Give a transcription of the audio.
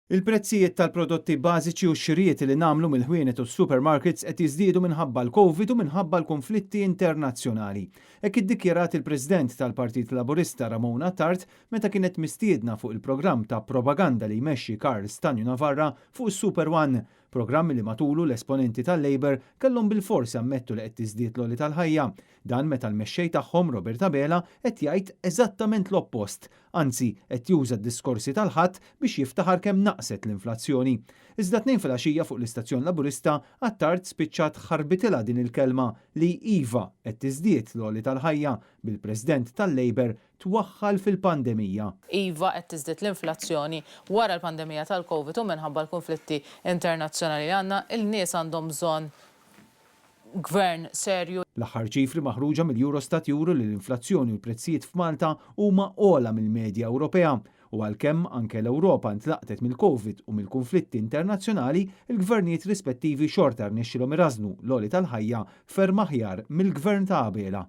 Il-prezzijiet tal-prodotti bażiċi u x-xirijiet li nagħmlu mill-ħwienet u s-supermarkets qed jiżdiedu minħabba l-Covid u minħabba l-konflitti internazzjonali. Hekk iddikjarat il-President tal-Partit Laburista Ramona Tart meta kienet mistiedna fuq il-programm ta' propaganda li jmexxi Karl Stanju Navarra fuq is-Super One, programmi li matulu l-esponenti tal-Labor kellhom bil-forsi ammettu li qed tiżdied l-għoli tal-ħajja. Dan meta l-mexxej tagħhom Robert Abela qed jgħid eżattament l-oppost, anzi qed juża d-diskorsi tal-ħadd biex jiftaħar kemm naqset l-inflazzjoni. Iżda tnejn filgħaxija fuq l-istazzjon Laburista għat-Tart spiċċat ħarbitilha din il-kelma li iva qed tiżdied l-għoli tal-ħajja bil-President tal-Labor twaħħal fil-pandemija. Iva qed tiżdied l-inflazzjoni wara l-pandemija tal-Covid u minħabba l-konflitti internazzjonali li għandna, il-nies għandhom bżonn gvern serju. L-aħħar ċifri maħruġa mill-Eurostat juru li l-inflazzjoni u l-prezzijiet f'Malta huma ogħla mill-medja Ewropea. U għalkemm anke l-Ewropa ntlaqtet mill-Covid u mill-konflitti internazzjonali, il-gvernijiet rispettivi xorta rnexxilhom irażnu l-għoli tal-ħajja ferm aħjar mill-gvern ta' Abela.